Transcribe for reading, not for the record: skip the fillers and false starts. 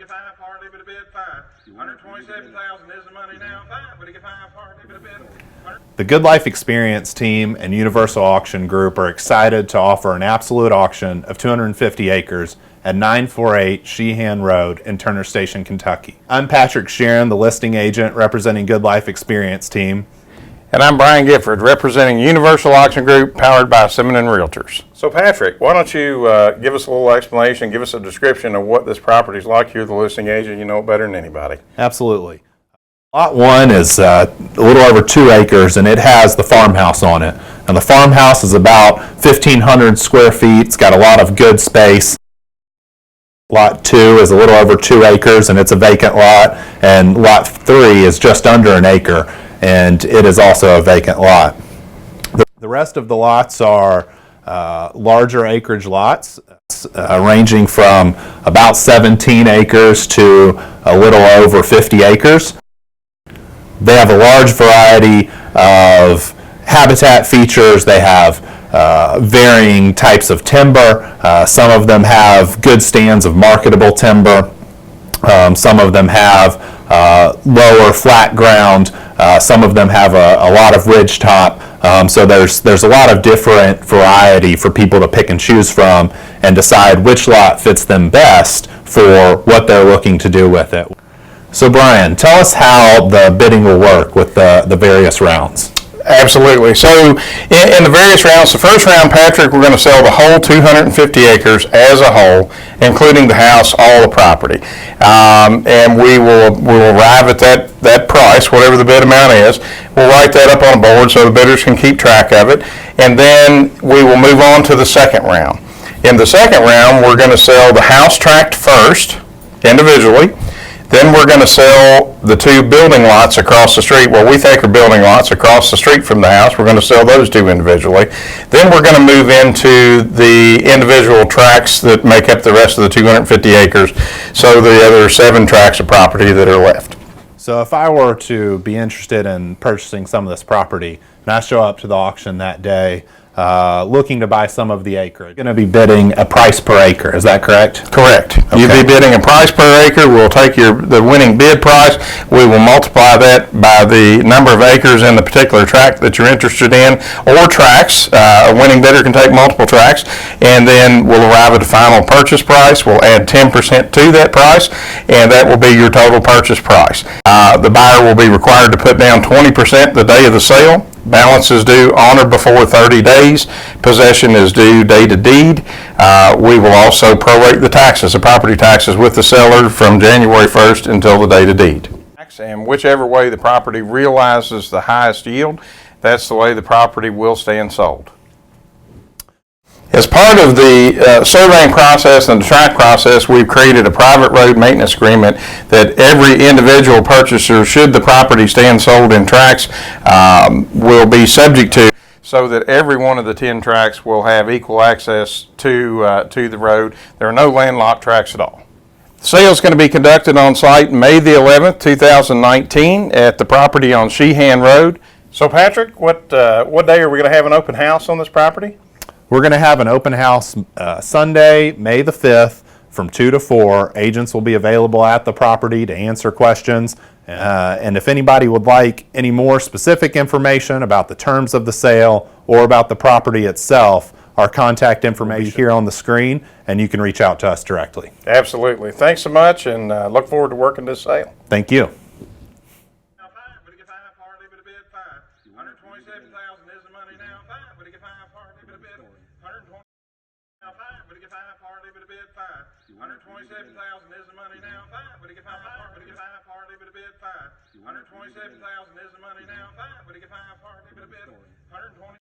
get five, hardly but a bid, five. 127,000 is the money now, five, but he get five, hardly but a bid. The Good Life Experience team and Universal Auction Group are excited to offer an absolute auction of 250 acres at 948 Sheehan Road in Turner Station, Kentucky. I'm Patrick Sheehan, the listing agent representing Good Life Experience team. And I'm Brian Gifford, representing Universal Auction Group, powered by Simmon & Realtors. So Patrick, why don't you give us a little explanation, give us a description of what this property is like. You're the listing agent, you know it better than anybody. Absolutely. Lot 1 is a little over 2 acres, and it has the farmhouse on it. Now the farmhouse is about 1,500 square feet. It's got a lot of good space. Lot 2 is a little over 2 acres, and it's a vacant lot. And Lot 3 is just under an acre, and it is also a vacant lot. The rest of the lots are larger acreage lots, ranging from about 17 acres to a little over 50 acres. They have a large variety of habitat features. They have varying types of timber. Some of them have good stands of marketable timber. Some of them have lower flat ground. Some of them have a lot of ridge top. So there's a lot of different variety for people to pick and choose from and decide which lot fits them best for what they're looking to do with it. So Brian, tell us how the bidding will work with the various rounds. Absolutely. So in the various rounds, the first round, Patrick, we're going to sell the whole 250 acres as a whole, including the house, all the property. And we'll arrive at that price, whatever the bid amount is. We'll write that up on a board so the bidders can keep track of it. And then we will move on to the second round. In the second round, we're going to sell the house tract first, individually. Then we're going to sell the 2 building lots across the street, what we think are building lots across the street from the house. We're going to sell those 2 individually. Then we're going to move into the individual tracts that make up the rest of the 250 acres, so the other 7 tracts of property that are left. So if I were to be interested in purchasing some of this property, and I show up to the auction that day, looking to buy some of the acreage, you're going to be bidding a price per acre, is that correct? Correct. Okay. You'll be bidding a price per acre. We'll take the winning bid price. We will multiply that by the number of acres in the particular tract that you're interested in, or tracts. A winning bidder can take multiple tracts, and then we'll arrive at a final purchase price. We'll add 10% to that price, and that will be your total purchase price. The buyer will be required to put down 20% the day of the sale. Balance is due on or before 30 days. Possession is due day to deed. We will also prorate the taxes, the property taxes, with the seller from January 1st until the date of deed. And whichever way the property realizes the highest yield, that's the way the property will stand sold. As part of the surveying process and the tract process, we've created a private road maintenance agreement that every individual purchaser, should the property stand sold in tracts, will be subject to, so that every one of the 10 tracts will have equal access to the road. There are no landlocked tracts at all. The sale is going to be conducted on site May the 11th, 2019 at the property on Sheehan Road. So Patrick, what day are we going to have an open house on this property? We're going to have an open house Sunday, May the 5th from 2 to 4. Agents will be available at the property to answer questions. And if anybody would like any more specific information about the terms of the sale or about the property itself, our contact information will be here on the screen, and you can reach out to us directly. Absolutely. Thanks so much, and look forward to working this sale. Thank you. 127,000 is the money now, five, but he get five, hardly but a bid. 120 now, five, but he get five, hardly but a bid, five. 127,000 is the money now, five, but he get five, hardly but a bid, five. 127,000 is the money now, five, but he get five, hardly but a bid. 120.